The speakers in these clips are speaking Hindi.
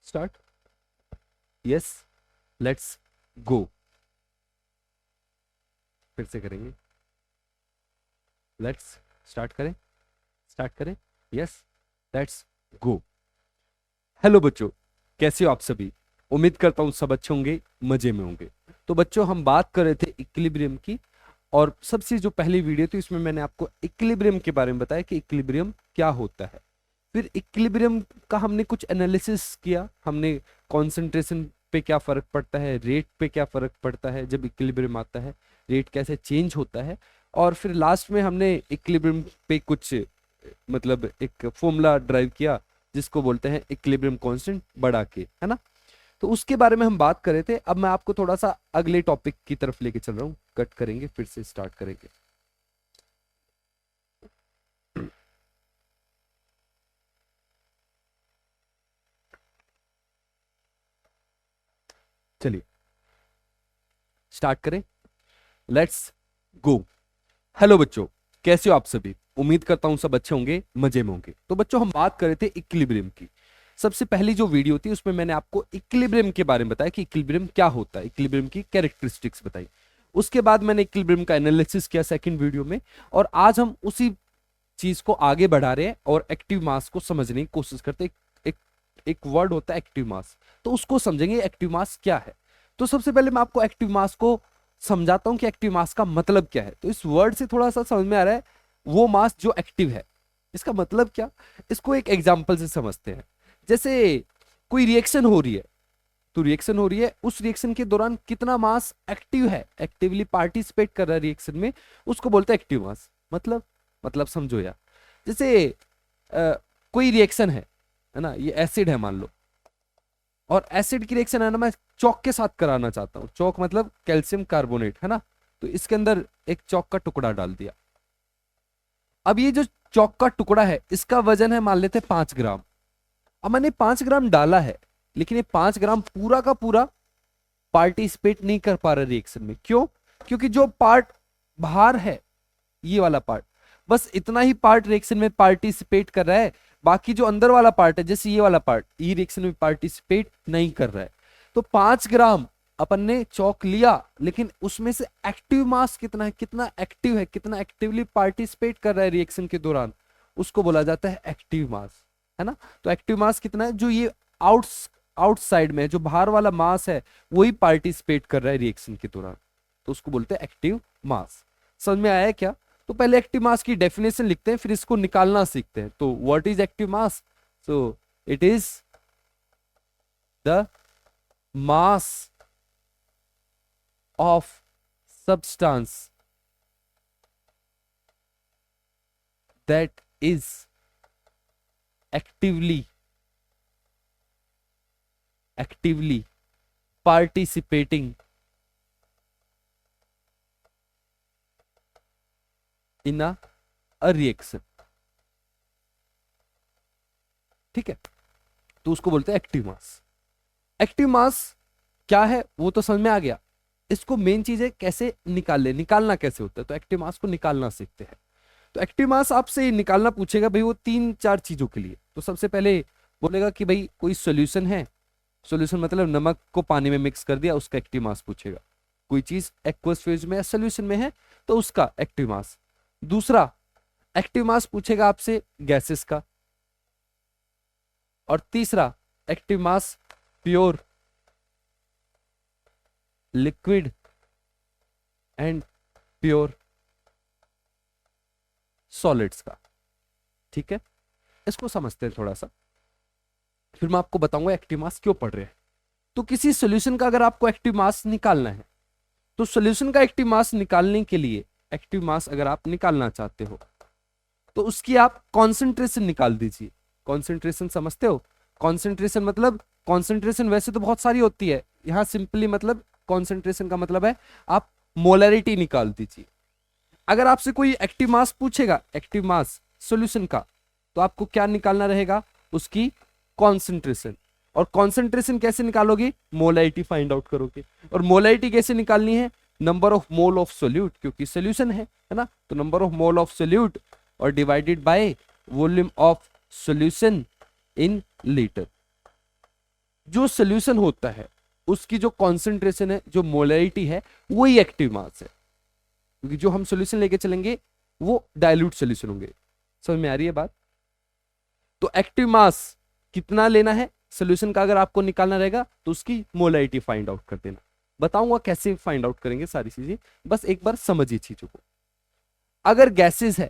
स्टार्ट। Yes, let's go. फिर से करेंगे। लेट्स स्टार्ट करें। स्टार्ट करें। Yes, let's go. हेलो बच्चों, कैसे हो आप सभी? उम्मीद करता हूं सब अच्छे होंगे, मजे में होंगे। तो बच्चों, हम बात कर रहे थे इक्विलिब्रियम की, और सबसे जो पहली वीडियो थी उसमें मैंने आपको इक्विलिब्रियम के बारे में बताया कि इक्विलिब्रियम क्या होता है। फिर इक्विलिब्रियम का हमने कुछ एनालिसिस किया। हमने कॉन्सेंट्रेशन पे क्या फर्क पड़ता है, रेट पे क्या फर्क पड़ता है जब इक्विलिब्रियम आता है, रेट कैसे चेंज होता है। और फिर लास्ट में हमने इक्विलिब्रियम पे कुछ मतलब एक फॉर्मूला ड्राइव किया जिसको बोलते हैं इक्विलिब्रियम कांस्टेंट बढ़ा के, है ना। तो उसके बारे में हम बात कर रहे थे। अब मैं आपको थोड़ा सा अगले टॉपिक की तरफ लेके चल रहा हूँ। कट करेंगे, फिर से स्टार्ट करेंगे। चलिए स्टार्ट करें। Let's go. हेलो बच्चों, कैसे हो आप सभी? उम्मीद करता हूं सब अच्छे होंगे, मजे में होंगे। तो बच्चों, हम बात कर रहे थे इक्विलिब्रियम की। सबसे पहली जो वीडियो थी उसमें मैंने आपको इक्विलिब्रियम के बारे में बताया कि इक्विलिब्रियम क्या होता है, इक्विलिब्रियम की कैरेक्टरिस्टिक्स बताई। उसके बाद मैंने इक्विलिब्रियम का एनालिसिस किया सेकंड वीडियो में, और आज हम उसी चीज को आगे बढ़ा रहे हैं और एक्टिव मास को समझने की कोशिश करते हैं। एक एक वर्ड होता है एक्टिव मास, तो उसको समझेंगे एक्टिव मास क्या है। तो सबसे पहले मैं आपको एक्टिव मास को समझाता हूं कि एक्टिव मास का मतलब क्या है। तो इस वर्ड से थोड़ा सा समझ में आ रहा है, वो मास जो एक्टिव है, इसका मतलब क्या। इसको एक एग्जांपल से समझते हैं। जैसे कोई रिएक्शन हो रही है, तो रिएक्शन हो रही है, उस रिएक्शन के दौरान कितना मास एक्टिव है, एक्टिवली पार्टिसिपेट कर रहा है रिएक्शन में, उसको बोलते हैं एक्टिव मास। मतलब समझो यार। जैसे कोई रिएक्शन है ना, ये एसिड है मान लो, और एसिड की रिएक्शन है ना, मैं चौक के साथ कराना चाहता हूं। चौक मतलब कैल्शियम कार्बोनेट, है ना। तो इसके अंदर एक चौक का टुकड़ा डाल दिया। अब ये जो चौक का टुकड़ा है, इसका वजन है मान लेते 5 ग्राम। अब मैंने 5 ग्राम डाला है, लेकिन ये 5 ग्राम पूरा का पूरा पार्टिसिपेट नहीं कर पा रहा रिएक्शन में। क्यों? क्योंकि जो पार्ट बाहर है, ये वाला पार्ट, बस इतना ही पार्ट रिएक्शन में पार्टिसिपेट कर रहा है। बाकी जो अंदर वाला पार्ट है, जैसे ये वाला पार्ट, ये रिएक्शन में पार्टिसिपेट नहीं कर रहा है। तो 5 ग्राम अपन ने चौक लिया, लेकिन उसमें से एक्टिव मास कितना है, कितना एक्टिव है, कितना एक्टिवली पार्टिसिपेट कर रहा है रिएक्शन के दौरान, उसको बोला जाता है एक्टिव मास, है ना। तो एक्टिव मास कितना है, जो ये आउटसाइड में है, जो बाहर वाला मास है, वही पार्टिसिपेट कर रहा है रिएक्शन के दौरान, तो उसको बोलते हैं एक्टिव मास। समझ में आया है क्या? तो पहले एक्टिव मास की डेफिनेशन लिखते हैं, फिर इसको निकालना सीखते हैं। तो what is active mass? So it is the mass of substance that is actively participating in a reaction। ठीक है, तो उसको बोलते हैं एक्टिव मास। एक्टिव मास क्या है वो तो समझ में आ गया। इसको मेन चीज है कैसे निकालना कैसे होता है। तो एक्टिव मास को निकालना सीखते हैं। तो एक्टिव मास आपसे निकालना पूछेगा भाई, वो 3-4 चीजों के लिए। तो सबसे पहले बोलेगा कि भाई कोई सोल्यूशन है। सोल्यूशन मतलब नमक को पानी में मिक्स कर दिया, उसका एक्टिव मास पूछेगा। कोई चीज एक्वस फेज में या सोल्यूशन में है, तो उसका एक्टिव मास। दूसरा एक्टिव मास पूछेगा आपसे गैसेस का। और तीसरा active mass pure, liquid and pure solids का। ठीक है, इसको समझते हैं थोड़ा सा, फिर मैं आपको बताऊंगा एक्टिव मास क्यों पढ़ रहे हैं। तो किसी सॉल्यूशन का अगर आपको एक्टिव मास निकालना है, तो सॉल्यूशन का एक्टिव मास निकालने के लिए, एक्टिव मास अगर आप निकालना चाहते हो, तो उसकी आप कॉन्सेंट्रेशन निकाल दीजिए। कॉन्सेंट्रेशन समझते हो? कॉन्सेंट्रेशन मतलब, कॉन्सेंट्रेशन वैसे तो बहुत सारी होती है, यहां सिंपली मतलब कॉन्सेंट्रेशन का मतलब है आप मोलैरिटी निकाल दीजिए। अगर आपसे कोई एक्टिव मास पूछेगा, एक्टिव मास सॉल्यूशन का, तो आपको क्या निकालना रहेगा? उसकी कॉन्सेंट्रेशन। और कॉन्सेंट्रेशन कैसे निकालोगे? मोलैरिटी फाइंड आउट करोगे। और मोलैरिटी कैसे निकालनी है? Number of mole of solute, क्योंकि सोल्यूशन है ना। तो number of mole of solute और divided by volume of solution in litre. जो सोल्यूशन होता है उसकी जो कॉन्सेंट्रेशन है, जो मोलैरिटी है, वही एक्टिव मास है, क्योंकि जो हम सोल्यूशन लेके चलेंगे वो डाइल्यूट सोल्यूशन होंगे। समझ में आ रही है बात? तो एक्टिव मास कितना लेना है सोल्यूशन का, अगर आपको निकालना रहेगा तो उसकी मोलैरिटी फाइंड आउट कर देना। बताऊंगा कैसे फाइंड आउट करेंगे सारी चीजें, बस एक बार समझिए चीजों को। अगर गैसेस है,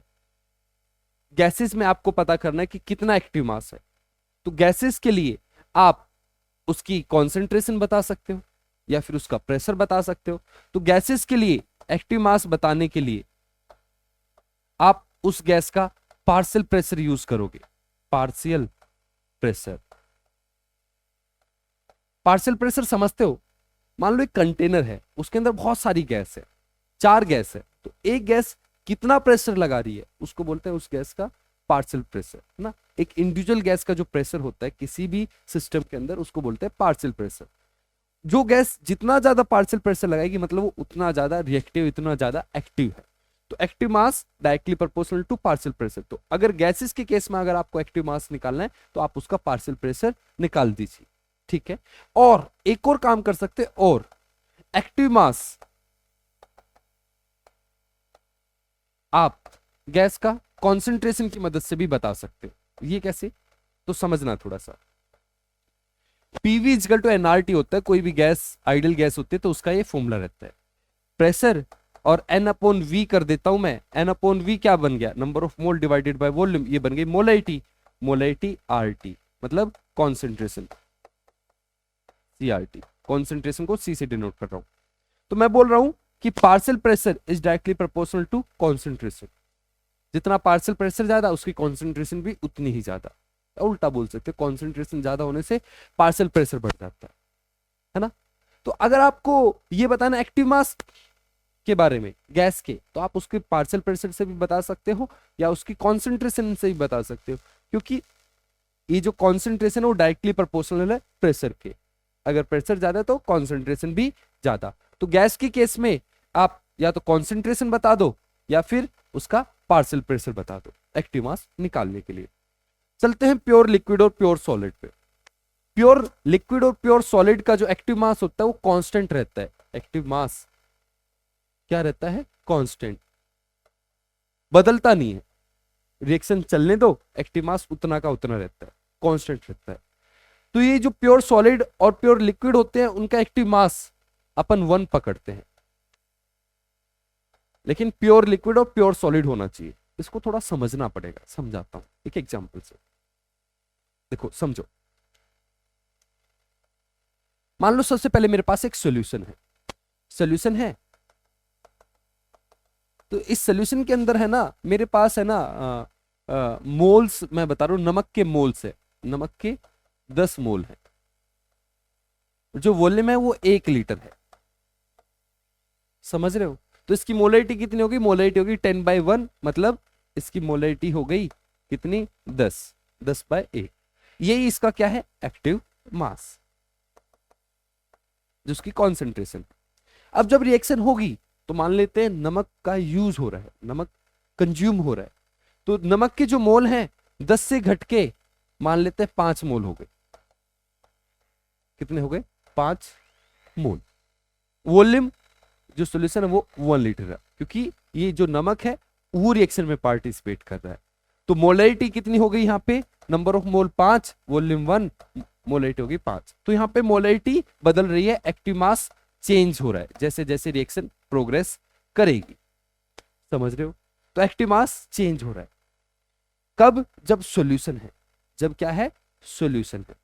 गैसेस में आपको पता करना है कि कितना एक्टिव मास है, तो गैसेस के लिए आप उसकी कॉन्सेंट्रेशन बता सकते हो या फिर उसका प्रेशर बता सकते हो। तो गैसेस के लिए एक्टिव मास बताने के लिए आप उस गैस का पार्शियल प्रेशर यूज करोगे। पार्शियल प्रेशर, पार्शियल प्रेशर समझते हो? मान लो एक कंटेनर है, उसके अंदर बहुत सारी गैस है, 4 गैस है, तो एक गैस कितना प्रेशर लगा रही है उसको बोलते हैं उस गैस का पार्शियल प्रेशर, है ना। एक इंडिविजुअल गैस का जो प्रेशर होता है किसी भी सिस्टम के अंदर उसको बोलते हैं पार्शियल प्रेशर। जो गैस जितना ज्यादा पार्शियल प्रेशर लगाएगी मतलब वो उतना ज्यादा रिएक्टिव, इतना ज्यादा एक्टिव है। तो active mass directly proportional to partial pressure. तो अगर गैसेस के केस में अगर आपको एक्टिव मास निकालना है तो आप उसका पार्शियल प्रेशर निकाल दीजिए, ठीक है। और एक और काम कर सकते हैं, और एक्टिव मास आप गैस का कॉन्सेंट्रेशन की मदद से भी बता सकते हो। ये कैसे, तो समझना थोड़ा सा। पीवी इक्वल टू एनआरटी होता है, कोई भी गैस आइडियल गैस होती है तो उसका ये फॉर्मूला रहता है। प्रेशर और एन अपॉन वी कर देता हूं मैं। एन अपॉन वी क्या बन गया, number of mole divided by volume, ये बन गई मोलैरिटी। मोलैरिटी आरटी मतलब कॉन्सेंट्रेशन, सीआरटी, कॉन्सेंट्रेशन को सी से डिनोट कर रहा हूं। तो मैं बोल रहा हूं कि partial pressure is directly proportional to concentration. जितना पार्शियल प्रेशर ज्यादा उसकी कॉन्सेंट्रेशन भी उतनी ही ज्यादा। उल्टा बोल सकते हैं, कॉन्सेंट्रेशन ज्यादा होने से पार्शियल प्रेशर बढ़ जाता है ना। तो अगर आपको ये बताना एक्टिव मास के बारे में गैस के, तो आप उसके पार्शियल प्रेशर से भी बता सकते हो या उसकी कॉन्सेंट्रेशन से भी बता सकते हो, क्योंकि ये जो कॉन्सेंट्रेशन है वो डायरेक्टली प्रोपोर्शनल है प्रेशर के। अगर प्रेशर ज्यादा तो कॉन्सेंट्रेशन भी ज्यादा। तो गैस के केस में आप या तो कॉन्सेंट्रेशन बता दो या फिर उसका पार्शियल प्रेशर बता दो एक्टिव मास निकालने के लिए। चलते हैं प्योर लिक्विड और प्योर सॉलिड पे। प्योर लिक्विड और प्योर सॉलिड का जो एक्टिव मास होता है वो कांस्टेंट रहता है। एक्टिव मास क्या रहता है, कांस्टेंट, बदलता नहीं है। रिएक्शन चलने दो, एक्टिव मास उतना का उतना रहता है, कांस्टेंट रहता है। तो ये जो प्योर सॉलिड और प्योर लिक्विड होते हैं उनका एक्टिव मास अपन 1 पकड़ते हैं, लेकिन प्योर लिक्विड और प्योर सॉलिड होना चाहिए। इसको थोड़ा समझना पड़ेगा, समझाता हूं एक एग्जांपल से। देखो समझो, मान लो सबसे पहले मेरे पास एक सॉल्यूशन है। सॉल्यूशन है तो इस सॉल्यूशन के अंदर है ना, मेरे पास है ना मोल्स, मैं बता रहा हूं नमक के मोल्स है। नमक के 10 मोल है। जो वॉल्यूम है वो 1 लीटर है, समझ रहे हो। तो इसकी मोलैरिटी कितनी होगी, मोलैरिटी होगी 10/1, मतलब इसकी मोलैरिटी हो गई कितनी, 10/1। यही इसका क्या है, एक्टिव मास, जिसकी कॉन्सेंट्रेशन। अब जब रिएक्शन होगी तो मान लेते हैं नमक का यूज हो रहा है, नमक कंज्यूम हो रहा है, तो नमक के जो मोल हैं 10 से घट के मान लेते हैं 5 मोल हो गए। कितने हो गए, 5 मोल। वॉल्यूम जो सॉल्यूशन है वो 1 लीटर है, क्योंकि ये जो नमक है वो रिएक्शन में पार्टिसिपेट कर रहा है। तो मोलैरिटी कितनी हो गई यहाँ पे, number of mole 5, volume 1, molarity होगी 5। तो यहाँ पे मोलैरिटी बदल रही है, एक्टिव मास चेंज हो रहा है जैसे जैसे रिएक्शन प्रोग्रेस करेगी, समझ रहे हो। तो एक्टिव मास चेंज हो रहा है कब, जब सॉल्यूशन है, जब क्या है, सॉल्यूशन है।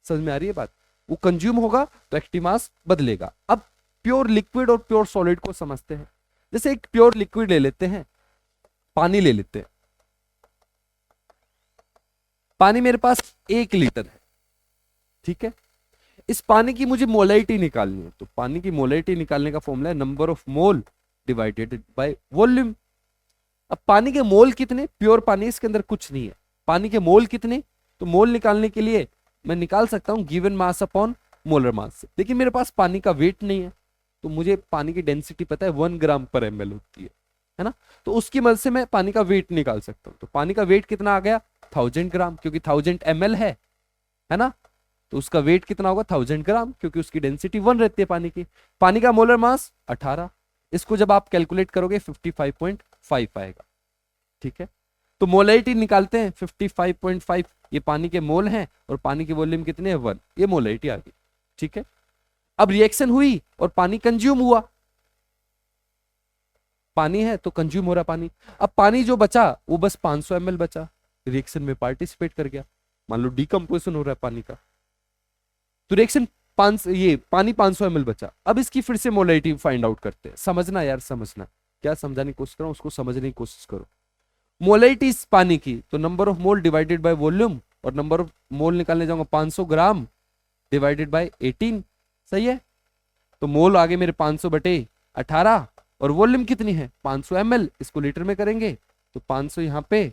समझ में आ रही है बात। वो कंज्यूम होगा तो एक्टिव मास बदलेगा। अब प्योर लिक्विड और प्योर सॉलिड को समझते हैं। जैसे एक प्योर लिक्विड ले लेते हैं, पानी ले लेते हैं। पानी मेरे पास 1 लीटर है, ठीक है। इस पानी की मुझे मोलैरिटी निकालनी है, तो पानी की मोलैरिटी निकालने का फॉर्मूला है number of mole divided by volume. अब पानी के मोल कितने, प्योर पानी इसके अंदर कुछ नहीं है, पानी के मोल कितने, तो मोल निकालने के लिए मैं निकाल सकता हूं given mass upon molar mass, लेकिन मेरे पास पानी का वेट नहीं है। तो मुझे पानी की डेंसिटी पता है 1 ग्राम पर ml होती है ना। तो उसकी मदद से मैं पानी का वेट निकाल सकता हूं। तो पानी का वेट कितना आ गया, 1000 ग्राम, क्योंकि 1000 ml है ना। तो उसका वेट कितना होगा 1000 ग्राम, क्योंकि उसकी डेंसिटी 1 रहती है पानी की। पानी का मोलर मास 18, इसको जब आप कैलकुलेट करोगे 55.5 आएगा। ठीक है, तो मोलरिटी निकालते हैं 55.5, ये पानी के मोल हैं और पानी की वॉल्यूम कितने हैं 1, ये मोलरिटी आ गई। ठीक है, अब रिएक्शन हुई और पानी कंज्यूम हुआ, पानी है तो कंज्यूम हो रहा पानी। अब पानी जो बचा वो बस 500 ml बचा, रिएक्शन में पार्टिसिपेट कर गया। मान लो डिकम्पोजिशन हो रहा है पानी का, तो रिएक्शन ये पानी 500 ml बचा। अब इसकी फिर से मोलरिटी फाइंड आउट करते हैं। समझना यार, समझना, क्या समझाने की कोशिश करो, उसको समझने की कोशिश करो। मोलरिटी इस पानी की, तो number of mole divided by volume, और नंबर ऑफ मोल निकालने जाऊंगा 500 ग्राम डिवाइडेड बाय 18। सही है, तो मोल आगे मेरे 500 बटे 18, और वॉल्यूम कितनी है 500 ml, इसको लीटर में करेंगे तो 500 यहाँ पे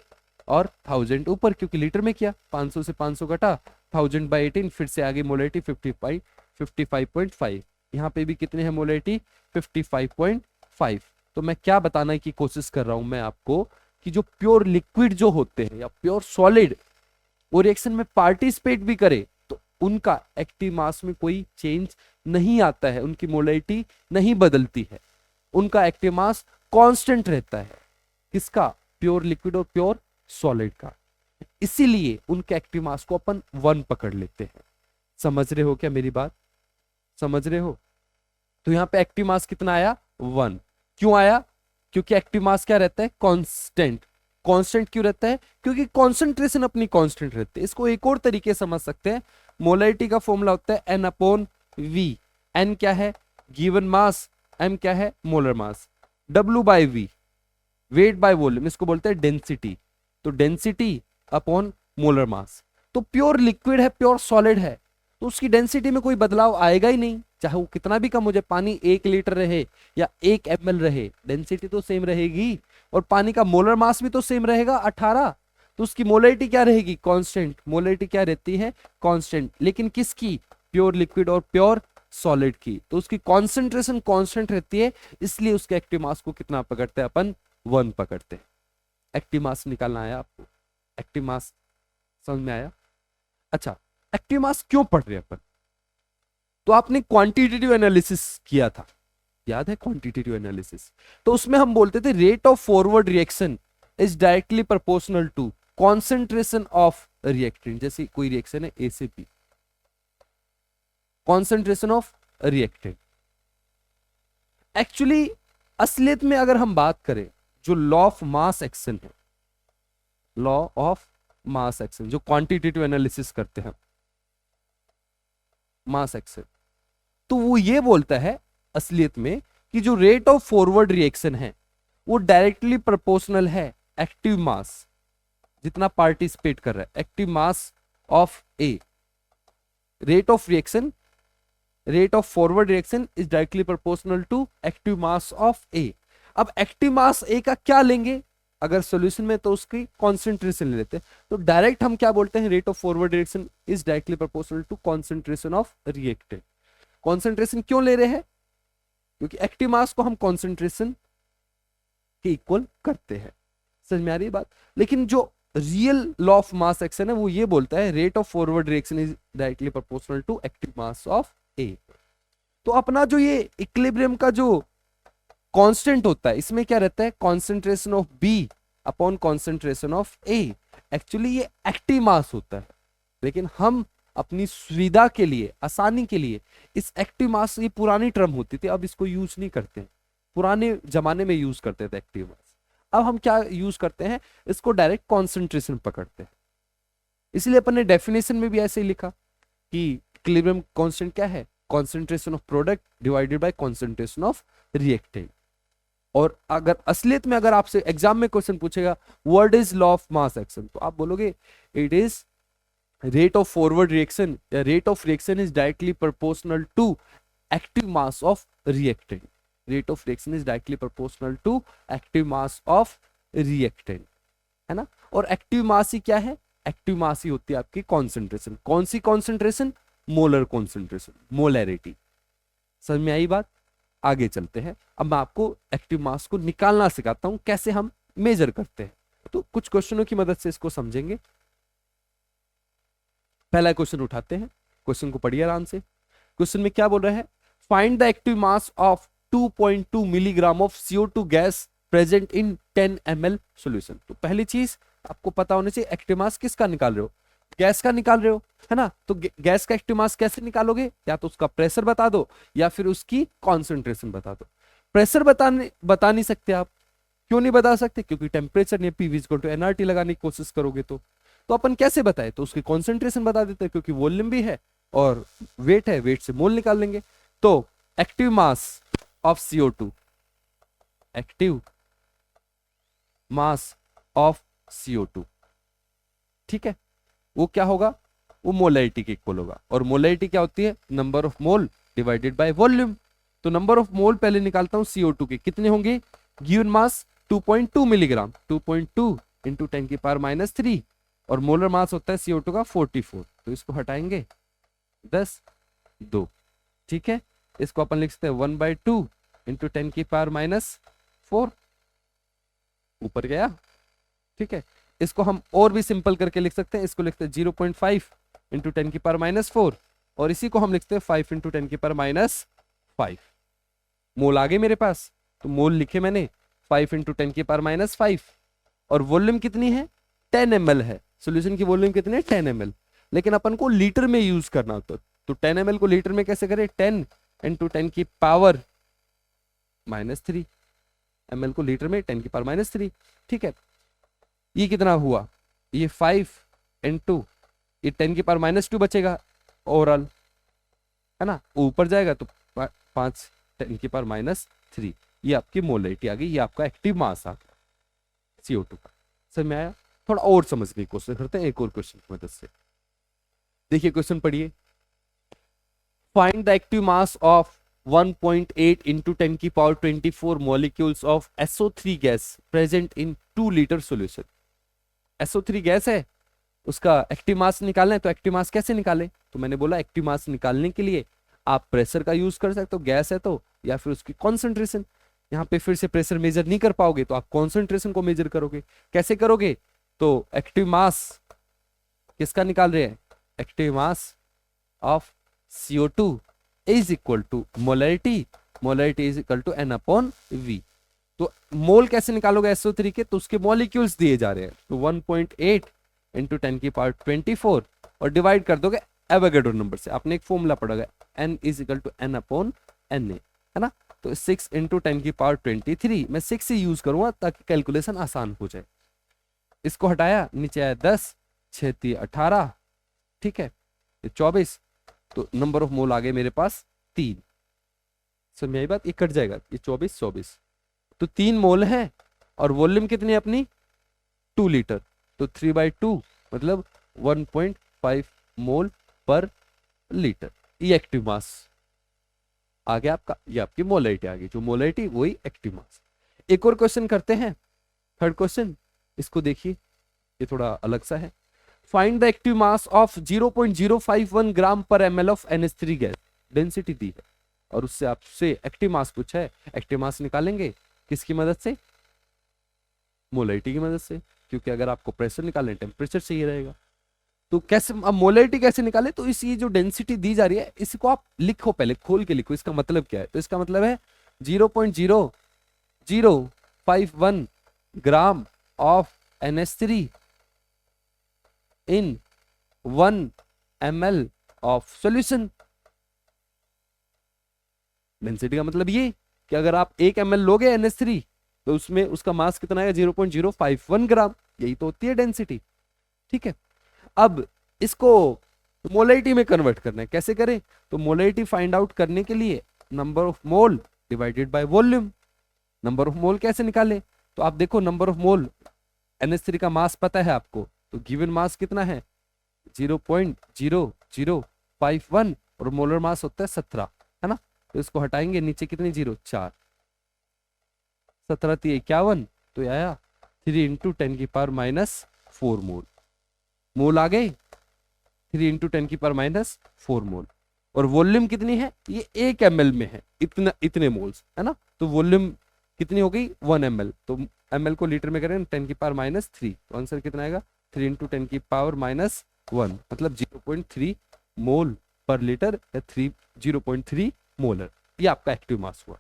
और 1000 ऊपर, क्योंकि लीटर में किया, 500 से 500 घटा 1000 बाई 18, फिर से आगे मोलरिटी 55.5। यहाँ पे भी कितने हैं मोलरिटी 55.5। तो मैं क्या बताने की कोशिश कर रहा हूं मैं आपको, कि जो प्योर लिक्विड जो होते हैं या प्योर सॉलिड वो रिएक्शन में पार्टिसिपेट भी करे तो उनका एक्टिव मास में कोई चेंज नहीं आता है, उनकी मोलरिटी नहीं बदलती है, उनका एक्टिव मास कांस्टेंट रहता है। किसका? प्योर लिक्विड और प्योर सॉलिड का। इसीलिए उनके एक्टिव मास को अपन 1 पकड़ लेते हैं। समझ रहे हो क्या मेरी बात? समझ रहे हो? तो यहां पे एक्टिव मास कितना आया 1। क्यों आया? क्योंकि एक्टिव मास क्या रहता है कांस्टेंट। कांस्टेंट क्यों रहता है? क्योंकि कॉन्सेंट्रेशन अपनी कांस्टेंट रहती है। इसको एक और तरीके से समझ सकते हैं, मोलरिटी का फॉर्मूला होता है N/V। N क्या है? Given mass. M क्या है? Molar mass. W/V weight by volume, इसको बोलते हैं डेंसिटी। तो डेंसिटी अपॉन मोलर मास। तो प्योर लिक्विड है, प्योर सॉलिड है, तो उसकी डेंसिटी में कोई बदलाव आएगा ही नहीं, चाहे वो कितना भी कम हो जाए। पानी 1 लीटर रहे या 1 ml रहे, डेंसिटी तो सेम रहेगी, और पानी का मोलर मास भी तो सेम रहेगा 18। तो उसकी मोलरिटी क्या रहेगी? कांस्टेंट। मोलरिटी क्या रहती है? कांस्टेंट। लेकिन किसकी? प्योर लिक्विड और प्योर सॉलिड की। तो उसकी कॉन्सेंट्रेशन कांस्टेंट रहती है, इसलिए उसके एक्टिव मास को कितना पकड़ते हैं अपन? 1 पकड़ते हैं। एक्टिव मास निकालना आया आपको? एक्टिव मास समझ में आया? अच्छा, एक्टिव मास क्यों पढ़ रहे हैं अपन? तो आपने क्वांटिटेटिव एनालिसिस किया था, याद है क्वांटिटेटिव एनालिसिस? तो उसमें हम बोलते थे rate of forward reaction is directly proportional to concentration of reactant. जैसे कोई रिएक्शन है ए से B, concentration of reactant. Actually असलियत में अगर हम बात करें, जो लॉ ऑफ मास एक्शन है, लॉ ऑफ मास एक्शन, जो क्वांटिटेटिव एनालिसिस करते हैं मास एक्शन, तो वो ये बोलता है असलियत में कि जो रेट ऑफ फॉरवर्ड रिएक्शन है वो डायरेक्टली प्रोपोर्शनल है एक्टिव मास, जितना पार्टिसिपेट कर रहा है, active mass of A. Rate of reaction, rate of forward reaction is directly proportional to active mass of A. अब एक्टिव मास ए का क्या लेंगे अगर सॉल्यूशन में, तो उसकी कॉन्सेंट्रेशन ले लेते हैं। तो डायरेक्ट हम क्या बोलते हैं? Rate of forward reaction is directly proportional to concentration of reactant. Concentration क्यों ले रहे हैं? क्योंकि एक्टिव मास को हम कॉन्सेंट्रेशन के इक्वल करते हैं। समझ में आ रही है बात? लेकिन जो real law of mass action है वो ये बोलता है rate of forward reaction is directly proportional to active mass of A. तो अपना जो ये इक्विलिब्रियम का जो कांस्टेंट होता है, इसमें क्या रहता है? Concentration of B upon concentration of A. Actually ये एक्टिव मास होता है, लेकिन हम अपनी सुविधा के लिए, आसानी के लिए इस एक्टिव मास, ये पुरानी टर्म होती थी, अब इसको यूज नहीं करते हैं। पुराने जमाने में यूज करते थे एक्टिव मास, अब हम क्या यूज करते हैं? इसको डायरेक्ट कॉन्सेंट्रेशन पकड़ते हैं। इसलिए अपन ने डेफिनेशन में भी ऐसे ही लिखा कि इक्विलिब्रियम कांस्टेंट क्या है? Concentration of product divided by concentration of reactant. और अगर असलियत में अगर आपसे एग्जाम में क्वेश्चन पूछेगा what is law of mass action, तो आप बोलोगे it is rate of forward reaction या rate of reaction is directly proportional to active mass of reactant. Rate of reaction is directly proportional to active mass of reactant, है ना? और एक्टिव मास ही क्या है? एक्टिव मास ही होती है आपकी कॉन्सेंट्रेशन। कौन सी कॉन्सेंट्रेशन? Molar concentration, molarity. समझ में आई बात? आगे चलते हैं। अब मैं आपको एक्टिव मास को निकालना सिखाता हूं, कैसे हम मेजर करते हैं। तो कुछ क्वेश्चनों की मदद से इसको समझेंगे। पहला क्वेश्चन उठाते हैं। क्वेश्चन को पढ़िए आराम से। क्वेश्चन में क्या बोल रहा है, find the active mass of 2.2 milligram of CO2 gas present in 10 ml solution. तो पहली चीज आपको पता होनी चाहिए, एक्टिव मास किसका निकाल रहे हो, गैस का निकाल रहे हो, है ना। तो गैस का एक्टिव मास कैसे निकालोगे, या तो उसका प्रेशर बता दो या फिर उसकी कॉन्सेंट्रेशन बता दो। प्रेशर बता नहीं सकते आप, क्यों नहीं बता सकते, क्योंकि टेम्परेचर नहीं, PV इक्वल टू nRT लगाने की कोशिश करोगे तो अपन कैसे बताए, तो उसकी कॉन्सेंट्रेशन बता देते हैं, क्योंकि वॉल्यूम भी है और वेट है, वेट से मोल निकाल लेंगे। तो active mass of CO2, active mass of CO2, ठीक है, वो क्या होगा, वो मोलैरिटी के इक्वल होगा। और मोलैरिटी क्या होती है, number of mole divided by volume. तो नंबर ऑफ मोल पहले निकालता हूं CO2 के, कितने होंगे, गिवन मास 2.2 मिलीग्राम, 2.2 इंटू 10 की पावर -3, और मोलर मास होता है CO2 का 44। तो इसको हटाएंगे 10 2, ठीक है। इसको अपन लिख सकते हैं 1/2 इंटू 10 की पावर -4, ऊपर गया, ठीक है। इसको हम और भी सिंपल करके लिख सकते हैं, इसको लिखते हैं 0.5 इंटू 10 की पावर -4, और इसी को हम लिखते हैं 5 इंटू 10 की पावर -5। मोल आ गए मेरे पास, तो मोल लिखे मैंने 5 इंटू 10 की पावर -5, और वॉल्यूम कितनी है, 10 ml है। सॉल्यूशन की वॉल्यूम कितनी है, 10 ml, लेकिन अपन को लीटर में यूज करना होता, तो 10 ml को लीटर में कैसे करें, 10 इंटू 10 की पावर -3, ml को लीटर में 10 की पावर -3, ठीक है। ये कितना हुआ, ये 5 इंटू ये 10 की पावर -2 बचेगा ओवरऑल, है ना, ऊपर जाएगा तो 5 10 की पावर -3, ये आपकी मोलैरिटी आ गई, ये आपका एक्टिव मास आ गया CO2 का। समझ में आया, थोड़ा और समझने की कोशिश करते हैं एक और क्वेश्चन की मदद से। देखिए क्वेश्चन पढ़िए, find the active mass of 1.8 into 10 की power 24 molecules of SO3 gas present in 2 litre solution. SO3 gas है, उसका एक्टिव मास निकालना है, तो एक्टिव मास कैसे निकाले, तो मैंने बोला एक्टिव मास निकालने के लिए आप प्रेशर का यूज कर सकते हो, गैस है तो, या फिर उसकी कॉन्सेंट्रेशन। यहाँ पे फिर से प्रेशर मेजर नहीं कर पाओगे तो आप कॉन्सेंट्रेशन को मेजर करोगे। कैसे करोगे, तो एक्टिव मास किसका निकाल रहे हैं, active mass of CO2 is equal to molarity, molarity is equal to N/V। तो मोल कैसे निकालोगे SO3 के, तो उसके मॉलिक्यूल्स दिए जा रहे हैं, तो 1.8 इंटू 10 की पावर 24, और डिवाइड कर दोगे एवोगैड्रो नंबर से, आपने एक फॉर्मूला पढ़ा है N is equal to N/Na, है ना। तो 6 इंटू 10 की पावर 23, मैं 6 ही यूज करूंगा ताकि कैलकुलेशन आसान हो जाए। इसको हटाया, नीचे आया 10, 6 3 18, ठीक है, ये 24, तो नंबर ऑफ मोल आ गए मेरे पास 3। समझ आई बात, ये कट जाएगा, ये 24 24, तो 3 मोल है, और वॉल्यूम कितनी है अपनी 2 लीटर, तो 3/2 मतलब 1.5 मोल पर लीटर, ये एक्टिव मास आ गया आपका, ये आपकी मोलैरिटी आ गई, जो मोलैरिटी वही एक्टिव मास। एक और क्वेश्चन करते हैं, थर्ड क्वेश्चन, इसको देखिए, ये थोड़ा अलग सा है। Find the active mass of 0.051 gram पर ml of NH3 gas, density दी है, और उससे आपसे एक्टिव मास पूछा है। एक्टिव मास निकालेंगे किसकी मदद से, मोलैरिटी की मदद से, क्योंकि अगर आपको प्रेशर निकालना है टेम्परेचर चाहिए रहेगा। तो कैसे, अब मोलैरिटी कैसे निकाले, तो इस ये जो डेंसिटी दी जा रही है इसको आप लिखो, पहले खोल के लिखो, इसका मतलब क्या है, तो इसका मतलब है 0.0051 gram of NH3 in 1 ml of solution. Density का मतलब ये कि अगर आप 1 ml लोगे NH3 तो उसमें उसका मास कितना आएगा 0.051 ग्राम, यही तो होती है डेंसिटी, ठीक है। अब इसको मोलैरिटी में कन्वर्ट करना है, कैसे करें, तो मोलैरिटी फाइंड आउट करने के लिए number of mole divided by volume. Number of मोल कैसे निकालें, तो आप देखो नंबर ऑफ मोल, NH3 का मास पता है आपको, तो गिवन मास कितना है 0.0051, और मोलर मास होता है 17, है ना। तो इसको हटाएंगे, नीचे कितनी 0 4, 17 3 51, तो ये आया 3 इंटू 10 की पावर -4 मोल। मोल आ गए 3 इंटू 10 की पावर -4 मोल, और वॉल्यूम कितनी है, ये 1 ml में है, इतने मोल्स, है ना। तो वॉल्यूम कितनी हो गई 1 ml, तो ml को लीटर में करें 10 की पावर -3, तो आंसर कितना आएगा 3 इंटू 10 की पावर -1, मतलब 0.3 मोल पर लीटर या 0.3 मोलर, ये आपका एक्टिव मास हुआ।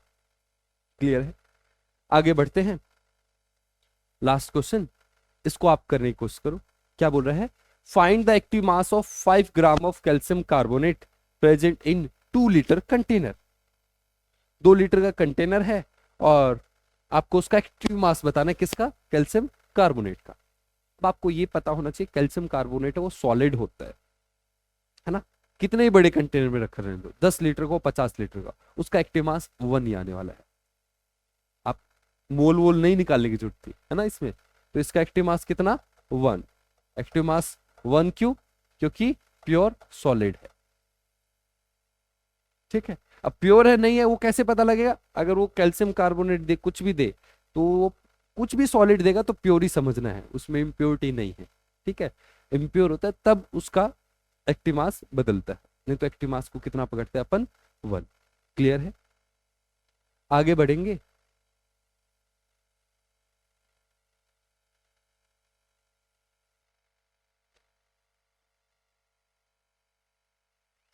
क्लियर है? आगे बढ़ते हैं, लास्ट क्वेश्चन, इसको आप करने की कोशिश करो। क्या बोल रहा है? Find the active mass of 5 gram of calcium carbonate present in 2 litre container. 2 litre का कंटेनर है और आपको उसका एक्टिव मास बताना है, किसका? कैल्शियम कार्बोनेट का। अब आपको ये पता होना चाहिए कैल्शियम कार्बोनेट है वो सॉलिड होता है ना? कितने ही बड़े कंटेनर में रखा रहने दो, 10 लीटर को 50 लीटर का, उसका एक्टिव मास 1 ही आने वाला है। आप मोल वोल नहीं निकालने की जरूरत थी, है ना इसमें। तो इसका एक्टिव मास कितना? 1। एक्टिव मास 1 क्यों? क्योंकि प्योर सॉलिड है। ठीक है, अब प्योर है नहीं है वो कैसे पता लगेगा? अगर वो कैल्शियम कार्बोनेट दे, कुछ भी दे, तो वो कुछ भी सॉलिड देगा तो प्योर ही समझना है, उसमें इम्प्योरिटी नहीं है। ठीक है, इम्प्योर होता है तब उसका एक्टिव मास बदलता है, नहीं तो एक्टिव मास को कितना पकड़ते हैं अपन? 1। क्लियर है? आगे बढ़ेंगे।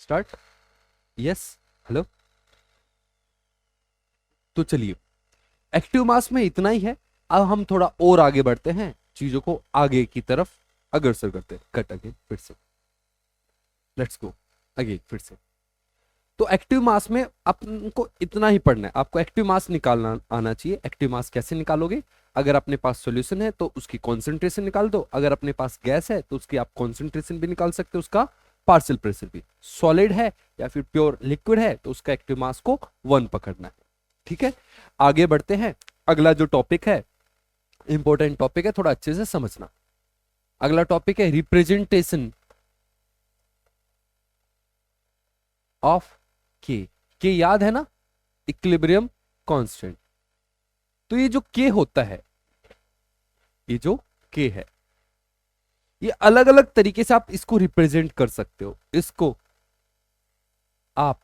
स्टार्ट। Yes, hello. तो चलिए, एक्टिव मास में इतना ही है। अब हम थोड़ा और आगे बढ़ते हैं, चीजों को आगे की तरफ अग्रसर करते हैं। कट अगेन, फिर से लेट्स गो अगेन, फिर से। तो एक्टिव मास में आपको इतना ही पढ़ना है, आपको एक्टिव मास निकालना आना चाहिए। एक्टिव मास कैसे निकालोगे? अगर अपने पास सॉल्यूशन है तो उसकी कॉन्सेंट्रेशन निकाल दो, अगर अपने पास गैस है तो उसकी आप कॉन्सेंट्रेशन भी निकाल सकते हो, उसका पार्शियल प्रेशर भी। सॉलिड है या फिर प्योर लिक्विड है तो उसका एक्टिव मास को 1 पकड़ना है। ठीक है, आगे बढ़ते हैं। अगला जो टॉपिक है, इंपॉर्टेंट टॉपिक है, थोड़ा अच्छे से समझना। अगला टॉपिक है रिप्रेजेंटेशन ऑफ के याद है ना? Equilibrium constant. तो ये जो के होता है, ये जो के है, ये अलग अलग तरीके से आप इसको रिप्रेजेंट कर सकते हो। इसको आप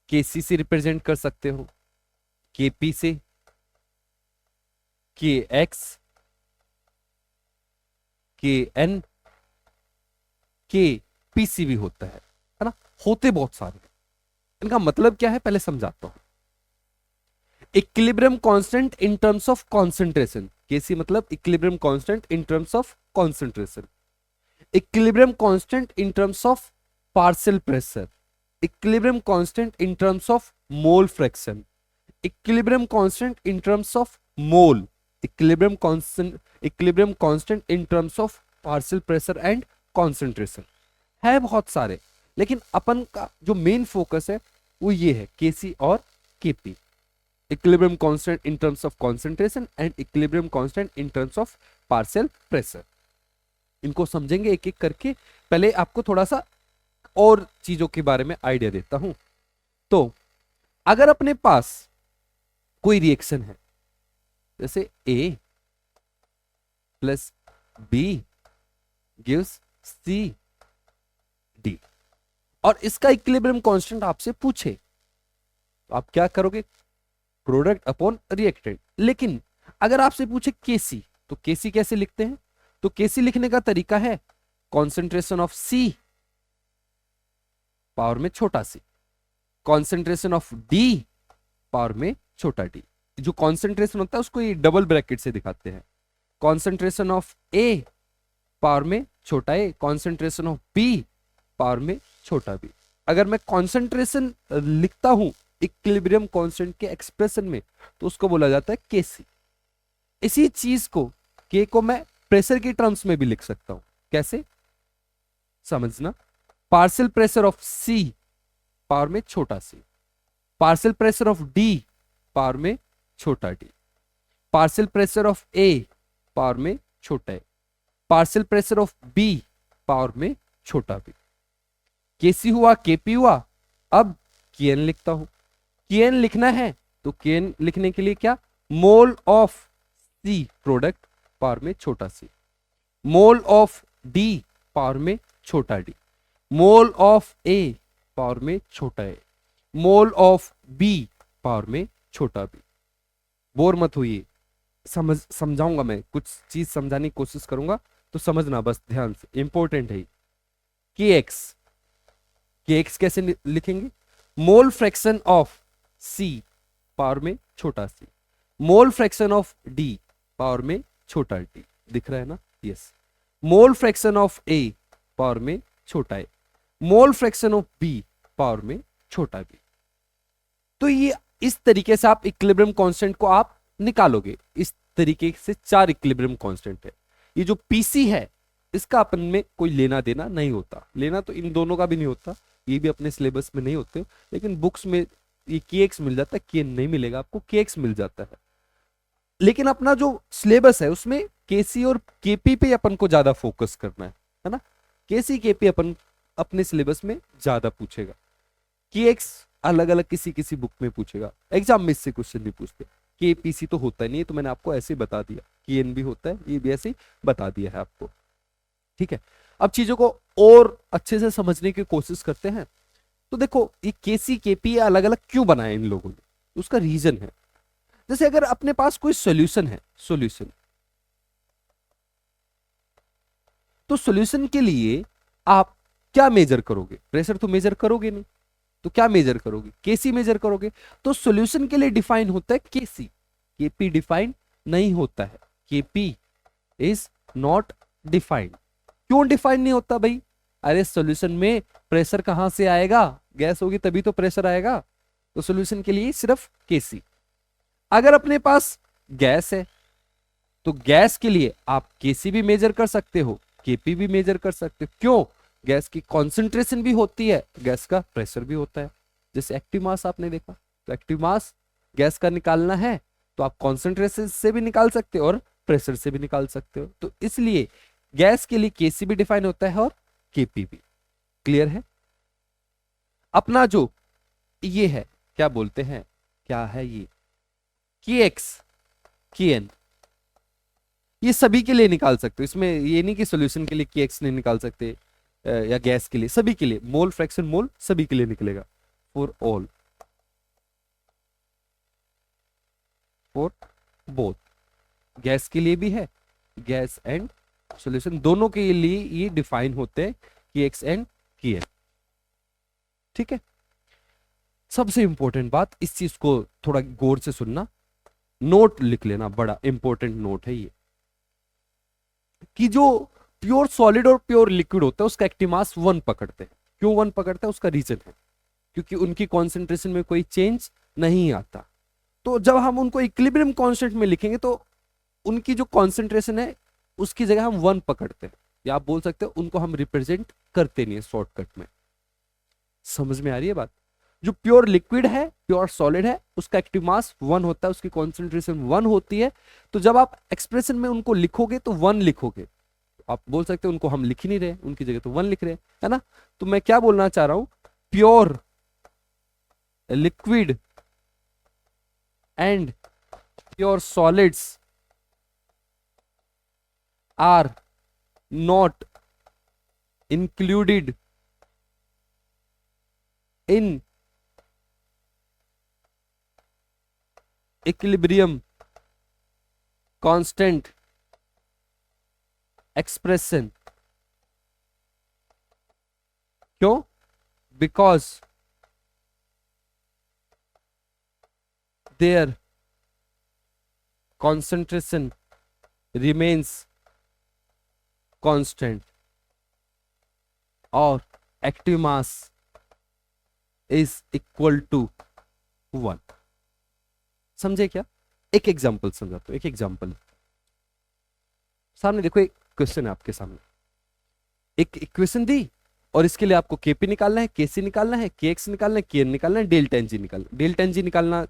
केसी से रिप्रेजेंट कर सकते हो, केपी से, के एक्स, के एन, के पीसी भी होता है ना? होते बहुत सारे। इनका मतलब क्या है पहले समझाता हूं। Equilibrium constant in terms of concentration, Kc मतलब equilibrium constant in terms of concentration. Equilibrium constant in terms of partial pressure. Equilibrium constant in terms of mole fraction. Equilibrium constant in terms of mole. Equilibrium constant in terms of partial pressure and concentration. है बहुत सारे, लेकिन अपन का जो मेन फोकस है वो ये है, केसी और KP. Equilibrium constant in terms of concentration and equilibrium constant in terms of partial pressure. इनको समझेंगे एक एक करके। पहले आपको थोड़ा सा और चीजों के बारे में आइडिया देता हूं। तो अगर अपने पास कोई रिएक्शन है, जैसे A plus B gives C D, और इसका इक्विलिब्रियम कांस्टेंट आपसे पूछे, तो आप क्या करोगे? Product upon reactant. लेकिन अगर आपसे पूछे केसी, तो केसी कैसे लिखते हैं? तो केसी लिखने का तरीका है कॉन्सेंट्रेशन ऑफ सी पावर में छोटा सी, कॉन्सेंट्रेशन ऑफ डी पावर में छोटा डी। जो कॉन्सेंट्रेशन होता है उसको ये डबल ब्रैकेट से दिखाते हैं। कॉन्सेंट्रेशन ऑफ ए पावर में छोटा ए, कॉन्सेंट्रेशन ऑफ बी पावर में छोटा बी। अगर मैं कॉन्सेंट्रेशन लिखता हूं इक्विलिब्रियम कांस्टेंट के एक्सप्रेशन में, तो उसको बोला जाता है केसी। इसी चीज को, के को मैं प्रेशर की टर्म्स में भी लिख सकता हूं। कैसे? समझना। Partial pressure of C power में छोटा c, partial pressure of D power में छोटा d, partial pressure of A power में छोटा a, partial pressure of B power में छोटा बी। केसी हुआ, केपी हुआ। अब केएन लिखता हूं। केएन लिखना है तो केएन लिखने के लिए क्या? Mole of C product power में छोटा C, mole of D power में छोटा D, mole of A power में छोटा A, mole of B power में छोटा बी। बोर मत होइए, समझाऊंगा मैं, कुछ चीज समझाने की कोशिश करूंगा, तो समझना बस ध्यान से, इंपॉर्टेंट है। के एक्स kx कैसे लिखेंगे? मोल फ्रैक्शन ऑफ c पावर में छोटा c, mole fraction of d power में छोटा d, दिख रहा है ना? Yes. Mole fraction of a power में छोटा a, mole fraction of b power में छोटा b। तो ये इस तरीके से आप इक्विलिब्रियम कांस्टेंट को आप निकालोगे। इस तरीके से 4 इक्विलिब्रियम कांस्टेंट है। ये जो पीसी है इसका अपन में कोई लेना देना नहीं होता, लेना तो इन दोनों का भी नहीं होता, ये भी अपने सिलेबस में नहीं होते, लेकिन बुक्स में ये kx मिल जाता है, k नहीं मिलेगा आपको, kx मिल जाता है। लेकिन अपना जो सिलेबस है उसमें kc और kp पे अपन को ज्यादा फोकस करना है ना? kc kp अपन अपने सिलेबस में ज्यादा पूछेगा, kx अलग अलग किसी किसी बुक में पूछेगा, एग्जाम में इससे क्वेश्चन नहीं पूछते। kpc तो होता ही नहीं है, तो मैंने आपको ऐसे ही बता दिया, kn भी होता है, ये भी ऐसे ही बता दिया है आपको, ठीक है। अब चीजों को और अच्छे से समझने की कोशिश करते हैं। तो देखो ये kc kp अलग अलग क्यों बनाए इन लोगों ने, उसका रीजन है। जैसे अगर अपने पास कोई सॉल्यूशन है, सॉल्यूशन, तो सॉल्यूशन के लिए आप क्या मेजर करोगे? प्रेशर तो मेजर करोगे नहीं, तो क्या मेजर करोगे? केसी मेजर करोगे। तो सॉल्यूशन के लिए डिफाइन होता है केसी, केपी डिफाइन नहीं होता है, केपी इज नॉट डिफाइंड। क्यों डिफाइन नहीं होता भाई? अरे सॉल्यूशन में प्रेशर कहां से आएगा? गैस होगी तभी तो प्रेशर आएगा, तो सॉल्यूशन के लिए सिर्फ केसी। अगर अपने पास गैस है तो गैस के लिए आप केसी भी मेजर कर सकते हो, केपी भी मेजर कर सकते हो। क्यों? गैस की कॉन्सेंट्रेशन भी होती है, गैस का प्रेशर भी होता है। जैसे एक्टिव मास आपने देखा, तो एक्टिव मास गैस का निकालना है तो आप कॉन्सेंट्रेशन से भी निकाल सकते हो और प्रेशर से भी निकाल सकते हो। तो इसलिए गैस के लिए केसी भी डिफाइन होता है और केपी भी। क्लियर है? अपना जो ये है क्या बोलते हैं, क्या है ये, kx kn, ये सभी के लिए निकाल सकते हो। इसमें ये नहीं कि सॉल्यूशन के लिए kx नहीं निकाल सकते या गैस के लिए, सभी के लिए मोल फ्रैक्शन मोल सभी के लिए निकलेगा, for all, for both. Gas के लिए भी है, गैस एंड सॉल्यूशन दोनों के लिए ये डिफाइन होते हैं kx एंड kn, ठीक है। सबसे इंपॉर्टेंट बात, इस चीज को थोड़ा गौर से सुनना, नोट लिख लेना, बड़ा इंपॉर्टेंट नोट है ये, कि जो प्योर सॉलिड और प्योर लिक्विड होता है उसका एक्टिव मास 1 पकड़ते हैं। क्यों 1 पकड़ता है? उसका रीजन है क्योंकि उनकी कॉन्सेंट्रेशन में कोई चेंज नहीं आता। तो जब हम उनको इक्विलिब्रियम कांस्टेंट में लिखेंगे तो उनकी जो कॉन्सेंट्रेशन है उसकी जगह हम 1 पकड़ते हैं, या आप बोल सकते हो उनको हम रिप्रेजेंट करते नहीं है शॉर्टकट में। समझ में आ रही है बात? जो प्योर लिक्विड है, प्योर सॉलिड है, उसका एक्टिव मास 1 होता है, उसकी कॉन्सेंट्रेशन 1 होती है। तो जब आप एक्सप्रेशन में उनको लिखोगे तो 1 लिखोगे, आप बोल सकते हो उनको हम लिख ही नहीं रहे, उनकी जगह तो 1 लिख रहे हैं, है ना? तो मैं क्या बोलना चाह रहा हूं, pure liquid and pure solids are not included in equilibrium constant expression. क्यों? Because their concentration remains constant और active mass is equal to 1। समझे क्या? एक एग्जांपल समझाता हूं, एक एग्जांपल। सामने देखो एक क्वेश्चन है आपके सामने, एक इक्वेशन दी और इसके लिए आपको केपी निकालना है, केसी निकालना है, केएक्स निकालना है, केएन निकालना है, डेल्टा एन जी निकालना है। डेल्टा एन जी निकालना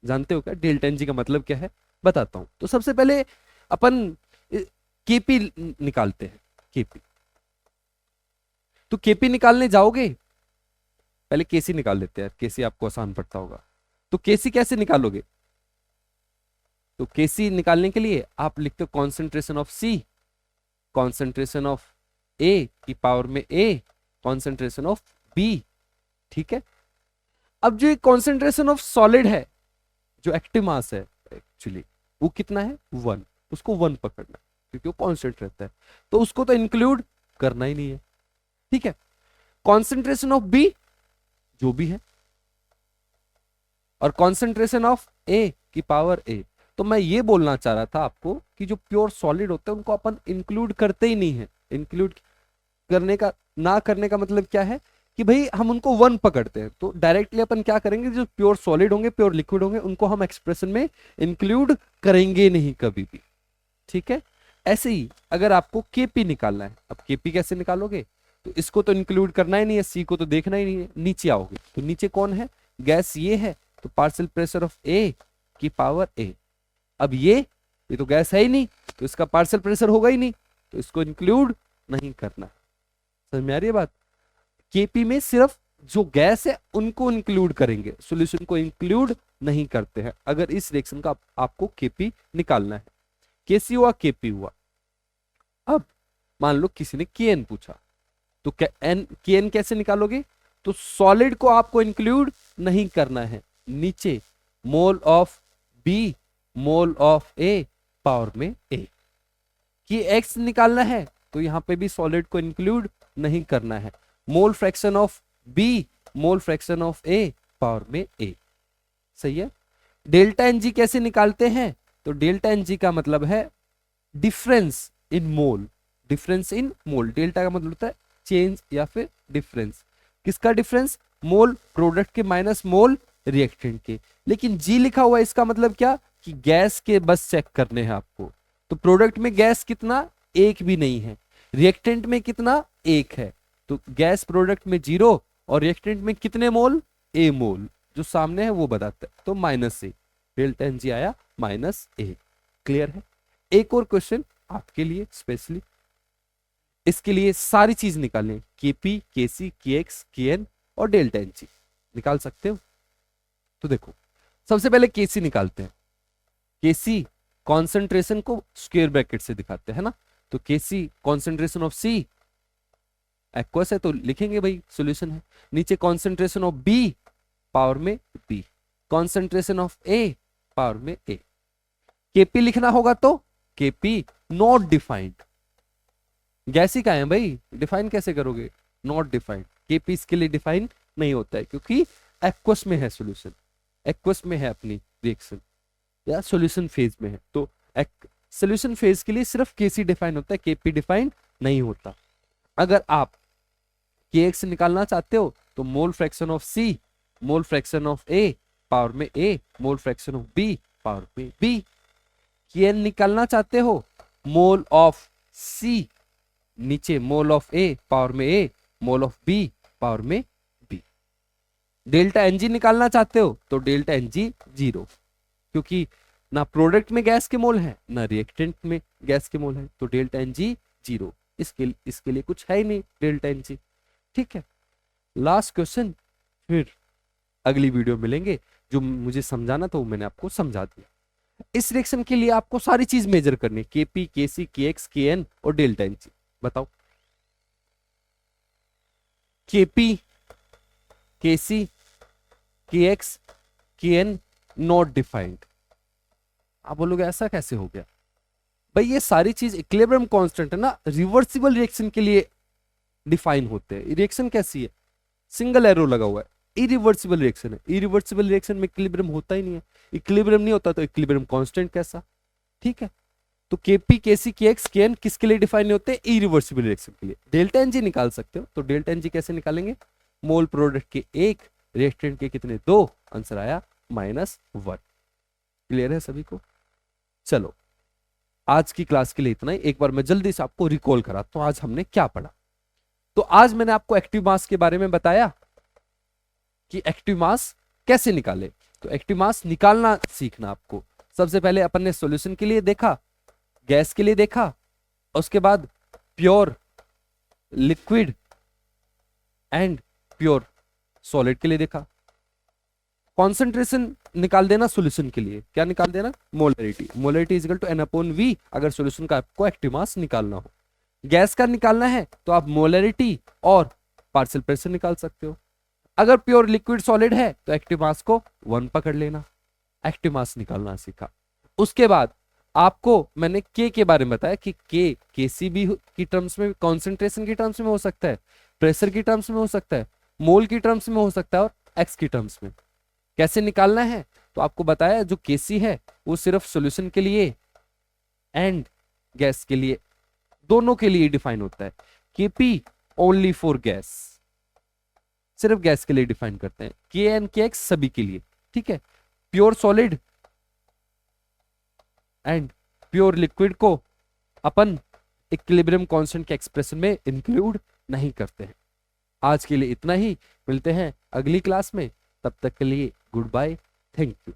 जानते हो क्या? डेल्टा एन जी का मतलब क्या है बताता हूं। तो सबसे पहले अपन केपी निकालते हैं, केपी। तो केपी निकालने जाओगे, पहले केसी निकाल लेते हैं, केसी आपको आसान पड़ता होगा। तो केसी कैसे निकालोगे? तो केसी निकालने के लिए आप लिखते हो concentration of C, concentration of A की पावर में ए, कॉन्सेंट्रेशन ऑफ बी, ठीक है। अब जो कॉन्सेंट्रेशन ऑफ सॉलिड है, जो एक्टिव मास है एक्चुअली, वो कितना है? 1। उसको 1 पकड़ना क्योंकि वो कांस्टेंट रहता है, तो उसको तो इंक्लूड करना ही नहीं है, ठीक है। कॉन्सेंट्रेशन ऑफ बी जो भी है, और कॉन्सेंट्रेशन ऑफ ए की पावर ए। तो मैं ये बोलना चाह रहा था आपको कि जो प्योर सॉलिड होते हैं उनको अपन इंक्लूड करते ही नहीं है। इंक्लूड करने का ना करने का मतलब क्या है कि भाई हम उनको वन पकड़ते हैं, तो डायरेक्टली अपन क्या करेंगे, जो प्योर सॉलिड होंगे, प्योर लिक्विड होंगे, उनको हम एक्सप्रेशन में इंक्लूड करेंगे नहीं कभी भी। ठीक है, ऐसे ही अगर आपको केपी निकालना है, अब केपी कैसे निकालोगे, तो इसको तो इंक्लूड करना ही नहीं है, सी को तो देखना ही नहीं है। नीचे आओगे तो नीचे कौन है, गैस ये है, तो पार्शियल प्रेशर ऑफ ए की पावर ए। अब ये तो गैस है ही नहीं, तो इसका पार्शियल प्रेशर होगा ही नहीं, तो इसको इंक्लूड नहीं करना। समझ में आ रही है बात? केपी में सिर्फ जो गैस है उनको इंक्लूड करेंगे, सॉल्यूशन को इंक्लूड नहीं करते हैं अगर इस रिएक्शन का आपको केपी निकालना है। केसी हुआ, केपी हुआ। अब मान लो किसी ने केएन पूछा, तो केएन कैसे निकालोगे, तो सॉलिड को आपको इंक्लूड नहीं करना है, नीचे mole of B mole of A power में ए। कि एक्स निकालना है तो यहां पे भी सॉलिड को इंक्लूड नहीं करना है, mole fraction of B mole fraction of A power में ए। सही है। डेल्टा एन जी कैसे निकालते हैं, तो डेल्टा एन जी का मतलब है difference in mole, difference in mole. Delta का मतलब होता है चेंज या फिर डिफरेंस। किसका डिफरेंस, मोल प्रोडक्ट के माइनस मोल रिएक्टेंट के। लेकिन जी लिखा हुआ है, इसका मतलब क्या कि गैस के बस चेक करने हैं आपको, तो प्रोडक्ट में गैस कितना, एक भी नहीं है, रिएक्टेंट में कितना, एक है, तो गैस प्रोडक्ट में 0 और रिएक्टेंट में कितने मोल, ए मोल, जो सामने है वो बताता है, तो माइनस ए, डेल्टा एन जी आया माइनस ए। क्लियर है। एक और क्वेश्चन आपके लिए स्पेशली, इसके लिए सारी चीज निकालें, केपी, केसी, केएक्स, केएन और डेल्टा एन जी निकाल सकते हो। तो देखो सबसे पहले केसी निकालते हैं। केसी कॉन्सेंट्रेशन को स्क्वायर ब्रैकेट से दिखाते हैं ना, तो KC concentration of C, aqueous है तो लिखेंगे भाई सॉल्यूशन है। नीचे कॉन्सेंट्रेशन ऑफ बी पावर में B, concentration of A power में ए। केपी लिखना होगा तो केपी नॉट डिफाइंड, गैस ही का है भाई, डिफाइन कैसे करोगे, नॉट डिफाइंड। केपी इसके लिए डिफाइन नहीं होता है क्योंकि एक्वस में है सॉल्यूशन, एक्वस में है अपनी रिएक्शन या सॉल्यूशन फेज में है, तो सॉल्यूशन फेज के लिए सिर्फ केसी डिफाइन होता है, केपी डिफाइन नहीं होता। अगर आप केएक्स निकालना चाहते हो तो mole fraction of C mole fraction of A power में a mole fraction of B power में बी। केएन निकालना चाहते हो, मोल ऑफ सी नीचे मोल ऑफ ए पावर में a mole of B power में बी। डेल्टा एनजी निकालना चाहते हो तो डेल्टा एनजी 0, क्योंकि ना प्रोडक्ट में गैस के मोल है ना रिएक्टेंट में गैस के मोल है, तो डेल्टा एनजी 0। इसके लिए कुछ है ही नहीं डेल्टा एनजी। ठीक है, लास्ट क्वेश्चन, फिर अगली वीडियो मिलेंगे। जो मुझे समझाना था वो मैंने आपको समझा दिया। इस रिएक्शन के लिए आपको सारी चीज मेजर करनी है, केपी, केसी, केएक्स, केएन और डेल्टा एनजी। बताओ, KP, KC, KX, KN not defined. आप बोलोगे ऐसा कैसे हो गया भाई, ये सारी चीज इक्विलिब्रियम कांस्टेंट है ना, रिवर्सिबल रिएक्शन के लिए डिफाइन होते हैं। रिएक्शन कैसी है, सिंगल एरो लगा हुआ है, इरिवर्सिबल रिएक्शन है। इरिवर्सिबल रिएक्शन में इक्विलिब्रियम होता ही नहीं है, इक्विलिब्रियम नहीं होता तो इक्विलिब्रियम कांस्टेंट कैसा। ठीक है, तो केपी, केसी, केएक्स, केएन किसके लिए डिफाइन नहीं होते, इरिवर्सिबल रिएक्शन के लिए। डेल्टा एनजी निकाल सकते हो, तो डेल्टा एनजी कैसे निकालेंगे, मोल प्रोडक्ट के 1 रिएक्टेंट के कितने 2, आंसर आया -1। क्लियर है सभी को। चलो आज की क्लास के लिए इतना ही। एक बार मैं जल्दी से आपको रिकॉल कराता हूं आज हमने क्या पढ़ा। तो आज मैंने आपको एक्टिव मास के बारे में बताया कि एक्टिव मास कैसे निकाले। तो एक्टिव मास निकालना सीखना आपको। सबसे पहले अपन ने सॉल्यूशन के लिए देखा, गैस के लिए देखा, उसके बाद pure liquid and pure solid के लिए देखा। कॉन्सेंट्रेशन निकाल देना सॉल्यूशन के लिए, क्या निकाल देना, molarity. Molarity is equal to N/V अगर सॉल्यूशन का आपको एक्टिव मास निकालना हो। गैस का निकालना है तो आप मोलरिटी और पार्शियल प्रेशर निकाल सकते हो। अगर प्योर लिक्विड सॉलिड है तो एक्टिव मास को 1 पकड़ लेना। एक्टिव मास निकालना सीखा। उसके बाद आपको मैंने के बारे में बताया कि के केसी भी की टर्म्स में, कॉन्सेंट्रेशन की टर्म्स में हो सकता है, प्रेशर की टर्म्स में हो सकता है, मोल की टर्म्स में हो सकता है और एक्स की टर्म्स में। कैसे निकालना है तो आपको बताया, जो केसी है वो सिर्फ सॉल्यूशन के लिए एंड गैस के लिए, दोनों के लिए डिफाइन होता है। केपी ओनली फॉर गैस, सिर्फ गैस के लिए डिफाइन करते हैं। के एन के एक्स सभी के लिए, ठीक है। Pure solid and pure liquid को अपन इक्विलिब्रियम कांस्टेंट के एक्सप्रेशन में इंक्लूड नहीं करते हैं। आज के लिए इतना ही, मिलते हैं अगली क्लास में, तब तक के लिए गुड बाय, थैंक यू।